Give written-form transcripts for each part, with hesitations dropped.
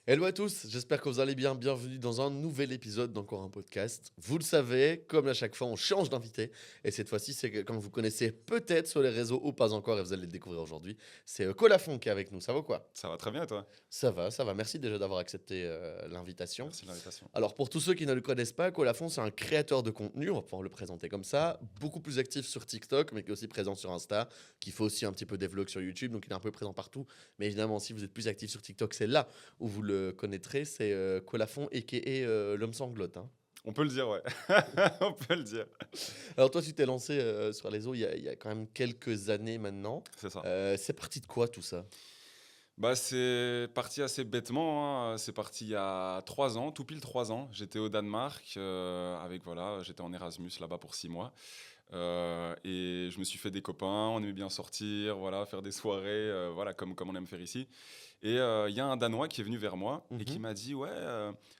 Hello à tous, j'espère que vous allez bien. Bienvenue dans un nouvel épisode d'Encore un podcast. Vous le savez, comme à chaque fois, on change d'invité. Et cette fois-ci, c'est quelqu'un que vous connaissez peut-être sur les réseaux ou pas encore, et vous allez le découvrir aujourd'hui. C'est Colafon qui est avec nous. Ça va quoi? Ça va très bien, et toi? Ça va, ça va. Merci déjà d'avoir accepté l'invitation. Merci de l'invitation. Alors pour tous ceux qui ne le connaissent pas, Colafon, c'est un créateur de contenu, on va pouvoir le présenter comme ça, beaucoup plus actif sur TikTok, mais qui est aussi présent sur Insta, qui fait aussi un petit peu des vlogs sur YouTube, donc il est un peu présent partout. Mais évidemment, si vous êtes plus actif sur TikTok, c'est là où vous le connaîtrez, c'est Colafon, a.k.a. l'homme sanglote. Hein. On peut le dire, ouais. On peut le dire. Alors toi, tu t'es lancé sur les eaux il y a quand même quelques années maintenant. C'est ça. C'est parti de quoi tout ça? Bah, c'est parti assez bêtement, hein. C'est parti il y a 3 ans, tout pile 3 ans. J'étais au Danemark, voilà, j'étais en Erasmus là-bas pour 6 mois. Et je me suis fait des copains, on aimait bien sortir, voilà, faire des soirées, voilà, comme on aime faire ici. Et il y a un Danois qui est venu vers moi et qui Mhm. m'a dit, ouais,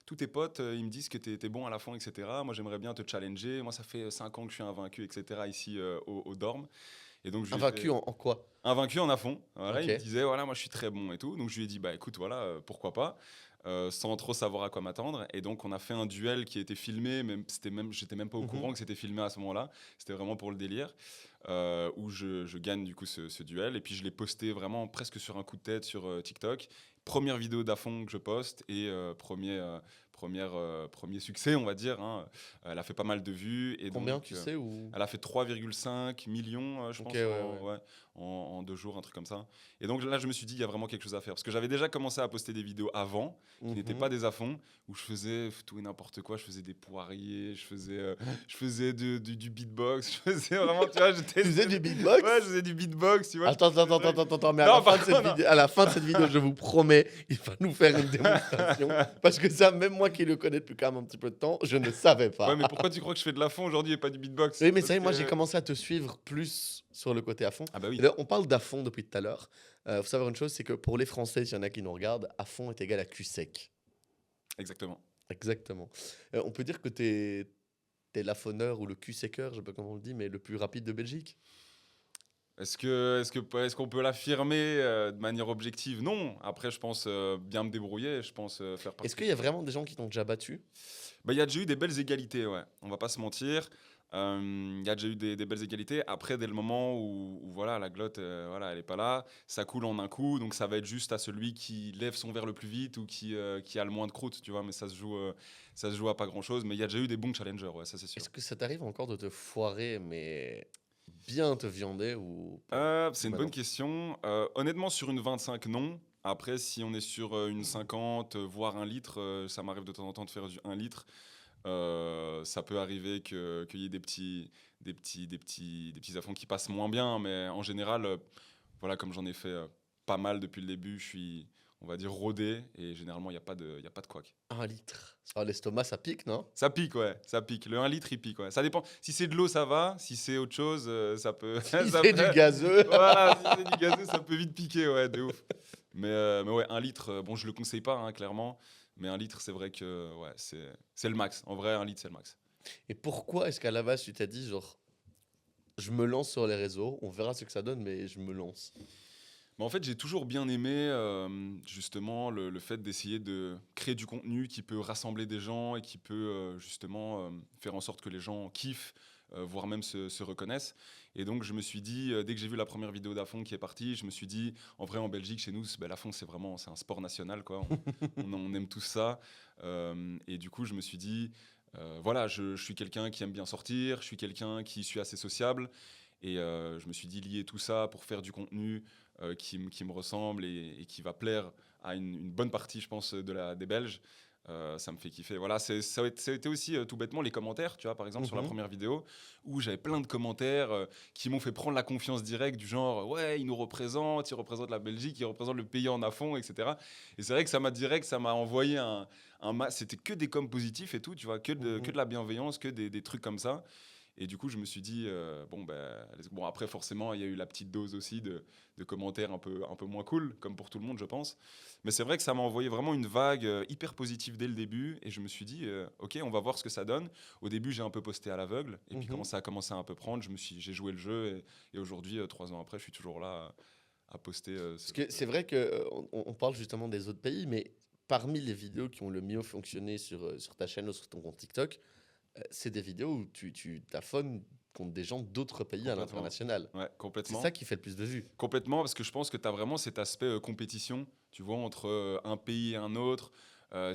tous tes potes, ils me disent que t'es bon à la fond, etc. Moi, j'aimerais bien te challenger. Moi, ça fait 5 ans que je suis invaincu, etc. ici au Dorm. Et donc, je lui ai Invaincu fait en quoi? invaincu en à fond. Voilà, Ok. il me disait, voilà, moi, je suis très bon et tout. Donc, je lui ai dit, bah, écoute, voilà, pourquoi pas, sans trop savoir à quoi m'attendre. Et donc, on a fait un duel qui a été filmé, j'étais même pas au Mhm. courant que c'était filmé à ce moment-là. C'était vraiment pour le délire, où je gagne du coup ce duel. Et puis, je l'ai posté vraiment presque sur un coup de tête sur TikTok. Première vidéo d'Afon que je poste et premier succès, on va dire, hein. Elle a fait pas mal de vues et Combien donc tu sais ou... elle a fait 3,5 millions, je Ok, pense, ouais, ouais. ouais, en 2 jours, un truc comme ça. Et donc là, je me suis dit, il y a vraiment quelque chose à faire. Parce que j'avais déjà commencé à poster des vidéos avant, qui n'étaient Mhm. pas des à-fond, où je faisais tout et n'importe quoi. Je faisais des poiriers, je faisais du beatbox, je faisais vraiment, tu vois, je Tu faisais testais. du Ouais, je beatbox? faisais du beatbox, tu vois, je Attends, testais attends, des attends, trucs. attends, attends, mais Non, par contre, non. à la fin de cette vidéo, je vous promets, il va nous faire une démonstration. Parce que ça, même moi qui le connais depuis quand même un petit peu de temps, je ne savais Ouais, pas. mais pourquoi tu crois que je fais de la-fond aujourd'hui et pas du beatbox? Oui, mais c'est Parce vrai, moi j'ai que. commencé à te suivre plus sur le côté à fond. Ah bah Et oui, d'ailleurs, on parle d'à fond depuis tout à l'heure. Faut savoir une chose, c'est que pour les Français, s'il y en a qui nous regardent, à fond est égal à cul sec. exactement. Exactement. On peut dire que t'es l'affoneur ou le cul séqueur, je sais pas comment on le dit, mais le plus rapide de Belgique. Est-ce qu'on peut l'affirmer de manière objective? Non. Après, je pense bien me débrouiller. Je pense faire Est-ce partie. qu'il y a vraiment des gens qui t'ont déjà battu? Bah, il y a déjà eu des belles égalités, ouais. On va pas se mentir. Il y a déjà eu des belles égalités. Après, dès le moment où, voilà, la glotte, voilà, elle est pas là, ça coule en un coup. Donc, ça va être juste à celui qui lève son verre le plus vite ou qui a le moins de croûte, tu vois. Mais ça se joue à pas grand-chose. Mais il y a déjà eu des bons challengers, ouais, ça c'est sûr. Est-ce que ça t'arrive encore de te foirer, mais bien te viander ou pas? C'est Ou une bah bonne non. question. Honnêtement, sur une 25, non. Après, si on est sur une 50, voire un litre, ça m'arrive de temps en temps de faire du 1 litre. Ça peut arriver qu'il y ait des petits affronts qui passent moins bien, mais en général, voilà, comme j'en ai fait pas mal depuis le début, je suis, on va dire, rodé et généralement, il y a pas de couac. 1 litre. Ça, l'estomac, ça pique, non? Ça pique, ouais, ça pique. Le 1 litre, il pique, ouais. Ça dépend. Si c'est de l'eau, ça va. Si c'est autre chose, ça peut. Si Ça c'est du peut. gazeux. Voilà, si c'est du gazeux, ça peut vite piquer, ouais, de ouf. Mais ouais, 1 litre, bon, je le conseille pas, hein, clairement. Mais 1 litre, c'est vrai que ouais, c'est le max. En vrai, 1 litre, c'est le max. Et pourquoi est-ce qu'à la base, tu t'as dit, genre, je me lance sur les réseaux, on verra ce que ça donne, mais je me lance. Mais en fait, j'ai toujours bien aimé justement le fait d'essayer de créer du contenu qui peut rassembler des gens et qui peut justement faire en sorte que les gens kiffent, voire même se reconnaissent. Et donc, je me suis dit, dès que j'ai vu la première vidéo d'Afon qui est partie, je me suis dit, en vrai, en Belgique, chez nous, ben, l'Afon, c'est un sport national, quoi. On aime tous ça. Et du coup, je me suis dit, voilà, je suis quelqu'un qui aime bien sortir, je suis quelqu'un qui suis assez sociable. Et je me suis dit, lier tout ça pour faire du contenu qui me ressemble et qui va plaire à une bonne partie, je pense, des Belges. Ça me fait kiffer. Voilà, ça a été aussi tout bêtement les commentaires, tu vois, par exemple, sur la Mhm. première vidéo, où j'avais plein de commentaires qui m'ont fait prendre la confiance directe, du genre, ouais, il représente la Belgique, il représente le pays en à fond, etc. Et c'est vrai que ça m'a envoyé c'était que des coms positifs et tout, tu vois, que Mhm. de la bienveillance, que des trucs comme ça. Et du coup, je me suis dit, bon, ben, bon, après, forcément, il y a eu la petite dose aussi de commentaires un peu moins cool, comme pour tout le monde, je pense. Mais c'est vrai que ça m'a envoyé vraiment une vague hyper positive dès le début. Et je me suis dit, OK, on va voir ce que ça donne. Au début, j'ai un peu posté à l'aveugle. Et puis, quand Mhm. ça a commencé à un peu prendre, j'ai joué le jeu. Et aujourd'hui, 3 ans après, je suis toujours là à poster. Parce que c'est vrai qu'on on parle justement des autres pays, mais parmi les vidéos qui ont le mieux fonctionné sur ta chaîne ou sur ton compte TikTok, c'est des vidéos où tu t'affones contre des gens d'autres pays à Complètement. l'international. Ouais, C'est complètement. ça qui fait le plus de vues. Complètement, parce que je pense que tu as vraiment cet aspect compétition, tu vois, entre un pays et un autre.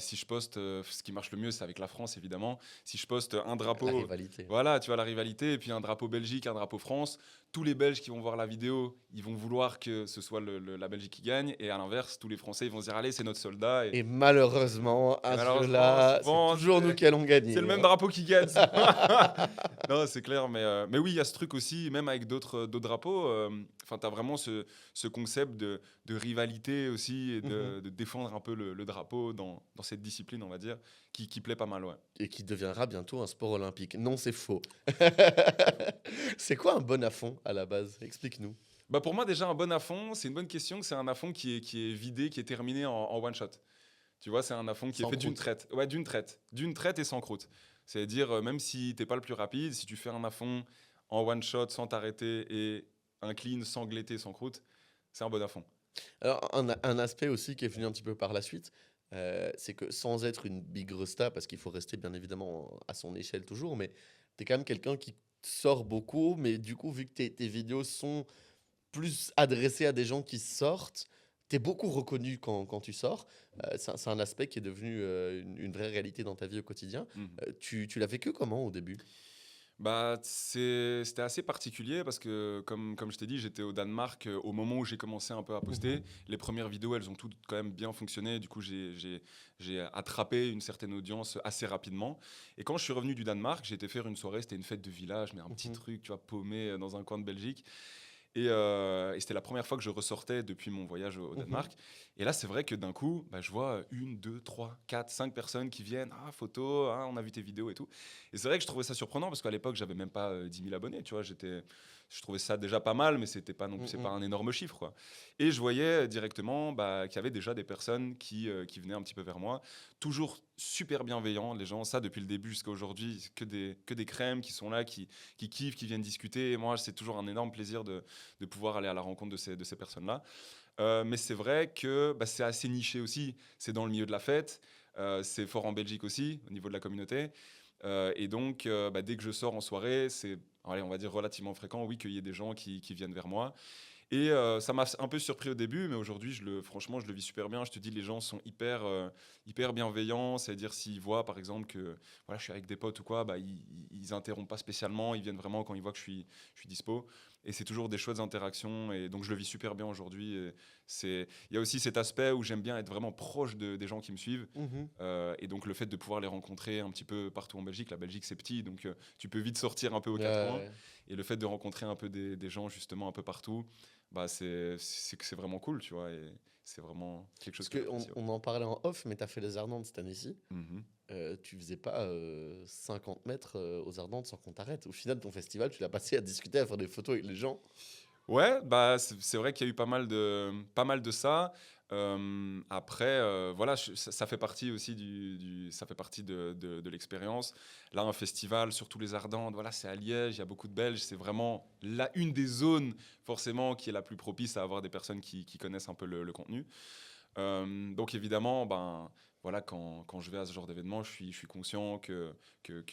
Si je poste, ce qui marche le mieux, c'est avec la France, évidemment. Si je poste un La drapeau, rivalité. voilà, tu vois, la rivalité, et puis un drapeau Belgique, un drapeau France, tous les Belges qui vont voir la vidéo, ils vont vouloir que ce soit la Belgique qui gagne, et à l'inverse, tous les Français, ils vont se dire, allez, c'est notre soldat. Et, Et malheureusement, et à ce malheureusement, jeu-là, c'est souvent, toujours nous qui allons gagner. c'est le même Hein. drapeau qui gagne. Non, c'est clair, mais oui, il y a ce truc aussi, même avec d'autres drapeaux. Enfin, tu as vraiment ce concept de rivalité aussi et Mhm. de défendre un peu le drapeau dans cette discipline, on va dire, qui plaît pas mal, ouais. Et qui deviendra bientôt un sport olympique. Non, c'est faux. C'est quoi un bon à fond à la base? Explique-nous. Bah pour moi, déjà, un bon à fond, c'est une bonne question. C'est un à fond qui est vidé, qui est terminé en one shot. Tu vois, c'est un à fond qui est Sans fait d'une croûte. traite. Ouais, d'une traite. D'une traite et sans croûte. C'est-à-dire, même si t'es pas le plus rapide, si tu fais un à fond en one shot sans t'arrêter et un clean sans gléter, sans croûte, c'est un bon à fond. Alors, un aspect aussi qui est venu un petit peu par la suite, c'est que sans être une big resta, parce qu'il faut rester bien évidemment à son échelle toujours, mais tu es quand même quelqu'un qui sort beaucoup, mais du coup, vu que tes vidéos sont plus adressées à des gens qui sortent, tu es beaucoup reconnu quand tu sors. C'est un aspect qui est devenu une vraie réalité dans ta vie au quotidien. Mhm. Tu l'as vécu comment au début? Bah, c'était assez particulier parce que, comme je t'ai dit, j'étais au Danemark au moment où j'ai commencé un peu à poster. Mhm. Les premières vidéos, elles ont toutes quand même bien fonctionné. Du coup, j'ai attrapé une certaine audience assez rapidement. Et quand je suis revenu du Danemark, j'ai été faire une soirée, c'était une fête de village, mais un petit Mhm. truc, tu vois, paumé dans un coin de Belgique. Et c'était la première fois que je ressortais depuis mon voyage au Mhm. Danemark. Et là, c'est vrai que d'un coup, bah, je vois une, deux, trois, quatre, cinq personnes qui viennent. Ah, photo, ah, on a vu tes vidéos et tout. Et c'est vrai que je trouvais ça surprenant parce qu'à l'époque, j'avais même pas 10 000 abonnés. Tu vois, je trouvais ça déjà pas mal, mais c'était pas non plus, c'est pas Mhm. un énorme chiffre, quoi. Et je voyais directement bah, qu'il y avait déjà des personnes qui venaient un petit peu vers moi. Toujours super bienveillants, les gens. Ça, depuis le début jusqu'à aujourd'hui, c'est que des crèmes qui sont là, qui kiffent, qui viennent discuter. Et moi, c'est toujours un énorme plaisir de pouvoir aller à la rencontre de ces personnes-là. Mais c'est vrai que bah, c'est assez niché aussi. C'est dans le milieu de la fête. C'est fort en Belgique aussi, au niveau de la communauté. Et donc, bah, dès que je sors en soirée, c'est, allez, on va dire, relativement fréquent, oui, qu'il y ait des gens qui viennent vers moi. Et ça m'a un peu surpris au début, mais aujourd'hui, franchement, je le vis super bien. Je te dis, les gens sont hyper bienveillants. C'est-à-dire, s'ils voient, par exemple, que voilà, je suis avec des potes ou quoi, bah, ils interrompent pas spécialement. Ils viennent vraiment quand ils voient que je suis dispo. Et c'est toujours des chouettes interactions. Et donc, je le vis super bien aujourd'hui. Il y a aussi cet aspect où j'aime bien être vraiment proche des gens qui me suivent. Mhm. Et donc, le fait de pouvoir les rencontrer un petit peu partout en Belgique. La Belgique, c'est petit, donc tu peux vite sortir un peu aux Ouais, quatre coins. ouais. Et le fait de rencontrer un peu des gens, justement, un peu partout, bah c'est vraiment cool, tu vois, et c'est vraiment quelque chose Parce que qu'on j'apprécie. Ouais. on en parlait en off, mais tu as fait les Ardentes cette année-ci. Mhm. Tu faisais pas 50 mètres aux Ardentes sans qu'on t'arrête. Au final, ton festival, tu l'as passé à discuter, à faire des photos avec les gens. Ouais, bah c'est vrai qu'il y a eu pas mal de ça. Après, voilà, ça fait partie aussi ça fait partie de l'expérience. Là, un festival, surtout les Ardentes, voilà, c'est à Liège, il y a beaucoup de Belges, c'est vraiment une des zones forcément qui est la plus propice à avoir des personnes qui connaissent un peu le contenu. Donc évidemment, ben, voilà, quand je vais à ce genre d'événement, je suis conscient que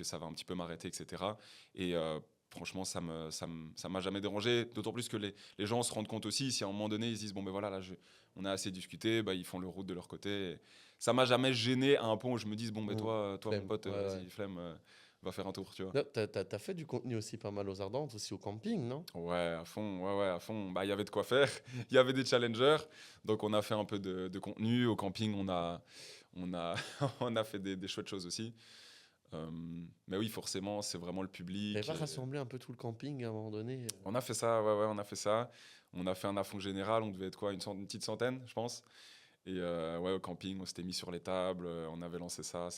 ça va un petit peu m'arrêter, etc. Et franchement, ça m'a jamais dérangé. D'autant plus que les gens se rendent compte aussi, si à un moment donné, ils se disent, bon ben voilà, là, on a assez discuté, bah, ils font leur route de leur côté. Et ça m'a jamais gêné à un point où je me dise, bon ben Mm. toi mon Flemme. pote, Ouais, ouais. vas-y, flemme, va faire un tour, tu vois. Non, t'as fait du contenu aussi pas mal aux Ardentes, aussi au camping, non? Ouais, à fond, ouais, ouais, à fond. Bah, il y avait de quoi faire. Il y avait des challengers. Donc, on a fait un peu de contenu. Au camping, on a, on a fait des chouettes choses aussi. Euh, mais oui, forcément, c'est vraiment le T'avais public. pas rassemblé un peu tout le camping à un moment donné? On a fait ça, ouais, ouais, on a fait ça. On a fait un affond général. On devait être quoi, une petite centaine, je pense. Et ouais, au camping, on s'était mis sur les tables. On avait lancé ça.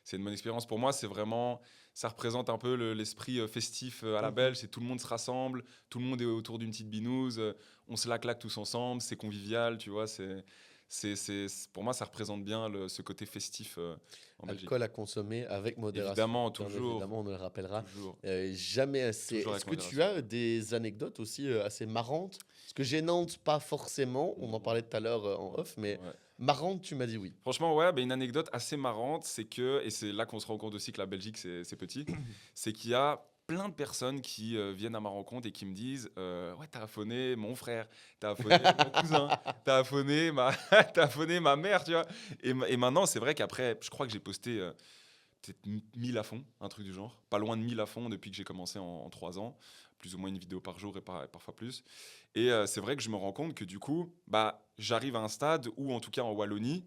C'est une bonne expérience. Pour moi, c'est vraiment. Ça représente un peu l'esprit festif à la Mhm. Belge. C'est tout le monde se rassemble. Tout le monde est autour d'une petite binouse. On se la claque tous ensemble. C'est convivial, tu vois. Pour moi, ça représente bien ce côté festif en Belgique. Alcool à consommer avec modération. Évidemment, Bien toujours. évidemment, on le rappellera. Toujours. Jamais assez. Toujours Est-ce avec que tu modération. as des anecdotes aussi assez marrantes? Parce que gênantes, pas forcément. On en parlait tout à l'heure en off, mais Ouais. Marrante, tu m'as dit oui. Franchement, ouais, une anecdote assez marrante, c'est que, et c'est là qu'on se rend compte aussi que la Belgique, c'est petit, c'est qu'il y a plein de personnes qui viennent à ma rencontre et qui me disent ouais, t'as affonné mon frère, t'as affonné mon cousin, t'as affonné t'as affonné ma mère, tu vois. Et maintenant, c'est vrai qu'après, je crois que j'ai posté peut-être 1000 à fond, un truc du genre, pas loin de 1000 à fond depuis que j'ai commencé en 3 ans, plus ou moins une vidéo par jour et parfois plus. Et c'est vrai que je me rends compte que du coup, j'arrive à un stade où, en tout cas en Wallonie,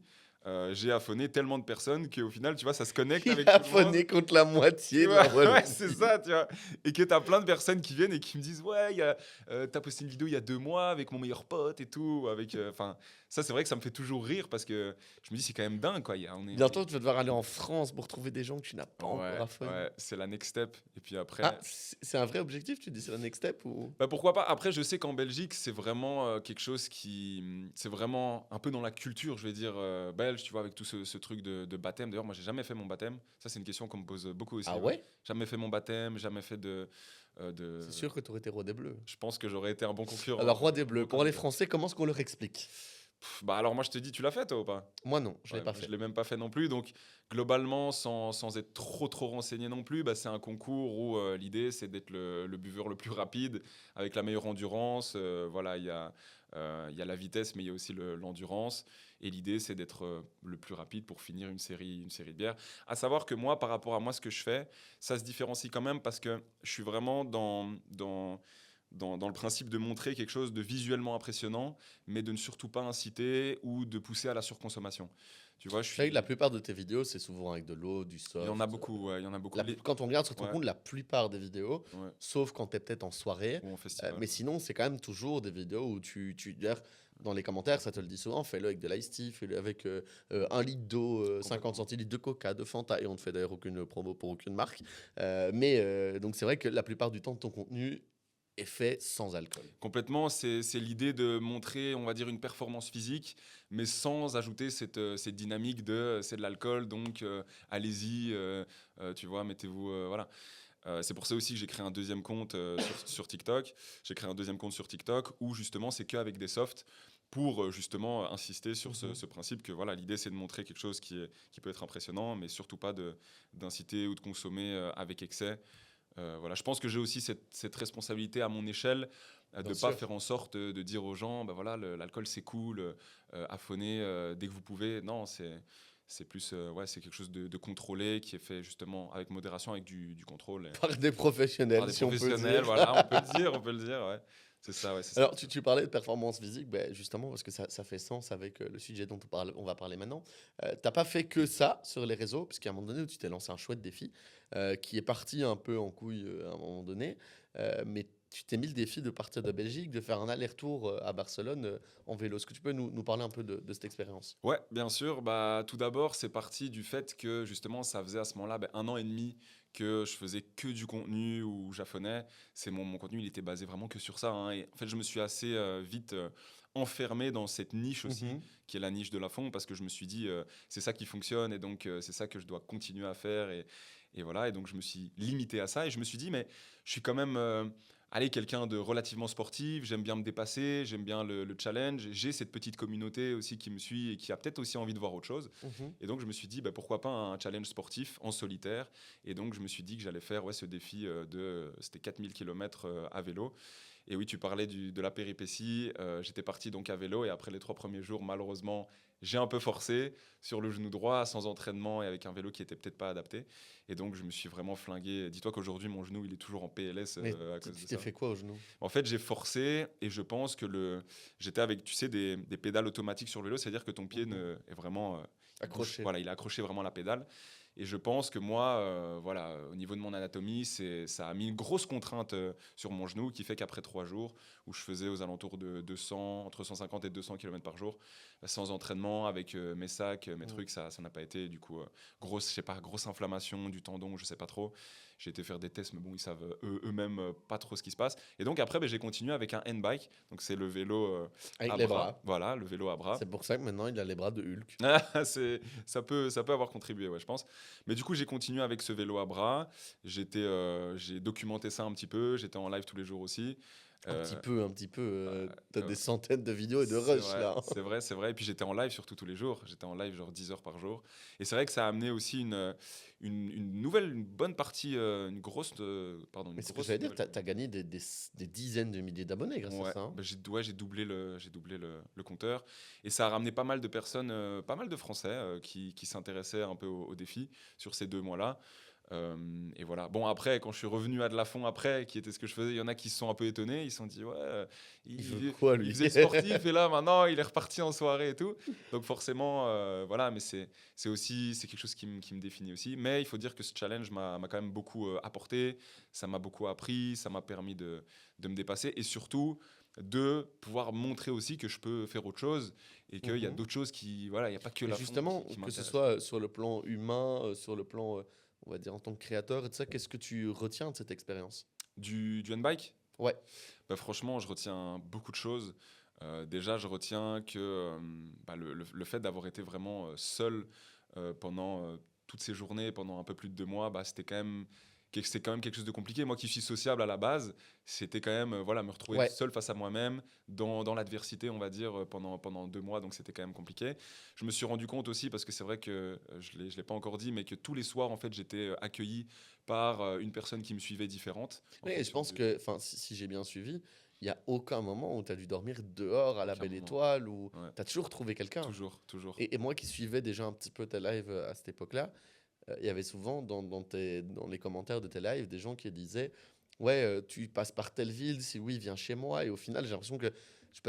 j'ai affonné tellement de personnes qu'au final, tu vois, ça se connecte Il avec a tout le monde. phoné contre la Tu moitié de vois, la ouais, c'est Wallonie. ça, tu vois. Et que t'as plein de personnes qui viennent et qui me disent, ouais, t'as posté une vidéo il y a 2 mois avec mon meilleur pote et tout. Enfin, ça, c'est vrai que ça me fait toujours rire parce que je me dis, c'est quand même dingue, quoi. Bientôt, tu vas devoir aller en France pour trouver des gens que tu n'as pas encore Ouais, affonés. ouais, c'est la next step. Et puis Ah, après, c'est un vrai objectif, tu dis c'est la next step ou... pourquoi pas. Après, je sais qu'en Belgique, c'est vraiment quelque chose c'est vraiment un peu dans la culture, je vais dire, belge, tu vois, avec tout ce truc de baptême. D'ailleurs, moi, j'ai jamais fait mon baptême. Ça, c'est une question qu'on me pose beaucoup aussi, Ah ouais. ouais? Jamais fait mon baptême, jamais fait C'est sûr que tu aurais été roi des Bleus. Je pense que j'aurais été un bon concurrent, Alors, roi des un bon Bleus, pour les candidat. Français, comment est-ce qu'on leur explique? Alors moi, je te dis, tu l'as fait, toi, ou pas? Moi non, je l'ai Ouais, pas moi, je fait. l'ai même pas fait non plus. Donc, globalement, sans être trop renseigné non plus, c'est un concours où l'idée, c'est d'être le buveur le plus rapide, avec la meilleure endurance. Voilà, il y a la vitesse, mais il y a aussi l'endurance. Et l'idée, c'est d'être le plus rapide pour finir une série de bières. À savoir que moi, par rapport à moi, ce que je fais, ça se différencie quand même parce que je suis vraiment dans le principe de montrer quelque chose de visuellement impressionnant, mais de ne surtout pas inciter ou de pousser à la surconsommation. Tu vois, je C'est vrai que la suis... plupart de tes vidéos, c'est souvent avec de l'eau, du Il y en a soft. beaucoup, ouais, il y en a beaucoup. Quand on regarde sur ton Ouais, compte, la plupart des vidéos, ouais, sauf quand tu es peut-être en soirée, ou en festival. mais sinon, c'est quand même toujours des vidéos où d'ailleurs, dans les commentaires, ça te le dit souvent, fais-le avec de l'ice tea, fais-le avec 1 litre d'eau, 50 Complètement. centilitres de coca, de Fanta, et on ne fait d'ailleurs aucune promo pour aucune marque. Donc c'est vrai que la plupart du temps, ton contenu est fait sans alcool. Complètement, c'est l'idée de montrer, on va dire, une performance physique, mais sans ajouter cette dynamique de c'est de l'alcool, donc allez-y, tu vois, mettez-vous. Voilà. C'est pour ça aussi que j'ai créé un deuxième compte sur TikTok. J'ai créé un deuxième compte sur TikTok où justement c'est qu'avec des softs pour justement insister sur ce, Mhm. ce principe que voilà, l'idée c'est de montrer quelque chose qui peut être impressionnant, mais surtout pas d'inciter ou de consommer avec excès. Voilà, je pense que j'ai aussi cette responsabilité à mon échelle de Bien ne pas sûr. faire en sorte de dire aux gens, bah voilà, l'alcool c'est cool, affonner dès que vous pouvez. Non, c'est plus, ouais, c'est quelque chose de contrôlé qui est fait justement avec modération, avec du contrôle. Par des Par professionnels, des si on peut professionnels, dire. voilà, on peut le dire, ouais. C'est ça, ouais, c'est ça. Alors, tu parlais de performance physique, ben, justement, parce que ça fait sens avec le sujet dont on va parler maintenant. T'as pas fait que ça sur les réseaux, puisqu'à un moment donné où tu t'es lancé un chouette défi, qui est parti un peu en couille à un moment donné, mais tu t'es mis le défi de partir de Belgique, de faire un aller-retour à Barcelone en vélo. Est-ce que tu peux nous parler un peu de cette expérience? Ouais, bien sûr. Tout d'abord, c'est parti du fait que justement, ça faisait à ce moment-là 1 an et demi que je faisais que du contenu où j'affonnais. Mon contenu, il était basé vraiment que sur ça, hein. Et en fait, je me suis assez vite enfermé dans cette niche aussi, Mhm. qui est la niche de la fond, parce que je me suis dit, c'est ça qui fonctionne, et donc c'est ça que je dois continuer à faire. Et voilà, et donc je me suis limité à ça, et je me suis dit, mais je suis quand même allez, quelqu'un de relativement sportif, j'aime bien me dépasser, j'aime bien le challenge, j'ai cette petite communauté aussi qui me suit et qui a peut-être aussi envie de voir autre chose. Mhm. Et donc je me suis dit, pourquoi pas un challenge sportif en solitaire. Et donc je me suis dit que j'allais faire, ouais, ce défi c'était 4000 km à vélo. Et oui, tu parlais de la péripétie. J'étais parti donc à vélo et après les 3 premiers jours, malheureusement, j'ai un peu forcé sur le genou droit, sans entraînement et avec un vélo qui était peut-être pas adapté. Et donc je me suis vraiment flingué. Dis-toi qu'aujourd'hui, mon genou, il est toujours en PLS Mais à cause tu de t'es ça. fait quoi au genou? En fait, j'ai forcé et je pense que j'étais avec, tu sais, des pédales automatiques sur le vélo, c'est-à-dire que ton pied Mhm. est vraiment, il bouge, Accroché. voilà, il a accroché vraiment la pédale. Et je pense que moi, voilà, au niveau de mon anatomie, ça a mis une grosse contrainte sur mon genou qui fait qu'après 3 jours, où je faisais aux alentours de 200, entre 150 et 200 km par jour, sans entraînement, avec mes sacs, mes Mhm. trucs, ça n'a pas été, du coup, grosse, je sais pas, grosse inflammation du tendon, je sais pas trop. J'ai été faire des tests, mais bon, ils savent eux-mêmes pas trop ce qui se passe. Et donc après, j'ai continué avec un N-bike, donc c'est le vélo Avec à les bras, bras. voilà, le vélo à bras. C'est pour ça que maintenant il a les bras de Hulk. Ça peut avoir contribué, ouais, je pense. Mais du coup, j'ai continué avec ce vélo à bras. J'ai documenté ça un petit peu. J'étais en live tous les jours aussi. Un petit peu. T'as euh, des centaines de vidéos et de C'est rush vrai, là. c'est vrai, c'est vrai. Et puis j'étais en live surtout tous les jours. J'étais en live genre 10 heures par jour. Et c'est vrai que ça a amené aussi une bonne partie, Mais une ce que grosse j'allais dire, nouvelle. t'as gagné des dizaines de milliers d'abonnés grâce à Ouais, ça, hein. bah, j'ai doublé le compteur. Et ça a ramené pas mal de personnes, pas mal de Français qui s'intéressaient un peu au défi sur ces 2 mois-là. Et voilà. Bon, après, quand je suis revenu à de la fond après, qui était ce que je faisais, il y en a qui se sont un peu étonnés. Ils se sont dit, ouais, Il veut il, quoi, il lui? faisait le sportif et là, maintenant, il est reparti en soirée et tout. Donc, forcément, voilà, mais c'est quelque chose qui me définit aussi. Mais il faut dire que ce challenge m'a quand même beaucoup apporté. Ça m'a beaucoup appris. Ça m'a permis de me dépasser et surtout de pouvoir montrer aussi que je peux faire autre chose et qu'il y a Mhm. d'autres choses qui, voilà, il n'y a pas que Mais la fond justement, qui que ce m'intéresse. soit sur le plan humain, sur le plan, on va dire, en tant que créateur et tout ça, qu'est-ce que tu retiens de cette expérience? Du handbike. Ouais. Bah, franchement, je retiens beaucoup de choses. Déjà, je retiens que bah, le fait d'avoir été vraiment seul pendant toutes ces journées, pendant un peu plus de 2 mois, bah, c'est quand même quelque chose de compliqué. Moi qui suis sociable à la base, c'était quand même voilà, me retrouver Ouais. seul face à moi-même, dans l'adversité, on va dire, pendant 2 mois. Donc c'était quand même compliqué. Je me suis rendu compte aussi, parce que c'est vrai que je ne l'ai pas encore dit, mais que tous les soirs, en fait, j'étais accueilli par une personne qui me suivait différente. En Oui, et je fonction pense de... que, enfin, si j'ai bien suivi, il n'y a aucun moment où tu as dû dormir dehors à la Aucun belle moment. étoile, ou Ouais. tu as toujours trouvé quelqu'un. Toujours, toujours. Et moi qui suivais déjà un petit peu tes lives à cette époque-là, il y avait souvent dans les commentaires de tes lives des gens qui disaient ouais, tu passes par telle ville, si oui, viens chez moi. Et au final, j'ai l'impression que, je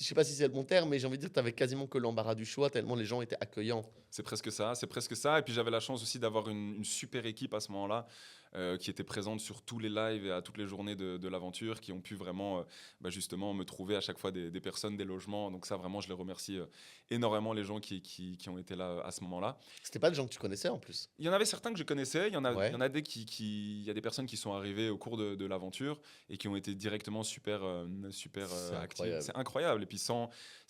sais pas si c'est le bon terme, mais j'ai envie de dire que tu avais quasiment que l'embarras du choix, tellement les gens étaient accueillants. C'est presque ça, c'est presque ça. Et puis j'avais la chance aussi d'avoir une super équipe à ce moment-là, qui était présente sur tous les lives et à toutes les journées de l'aventure, qui ont pu vraiment bah, justement me trouver à chaque fois des personnes, des logements. Donc ça, vraiment, je les remercie énormément, les gens qui ont été là à ce moment-là. C'était pas des gens que tu connaissais en plus. Il y en avait certains que je connaissais, il y Ouais, en a il y a des personnes qui sont arrivées au cours de l'aventure et qui ont été directement super c'est actives. incroyable. C'est incroyable. Et puis ce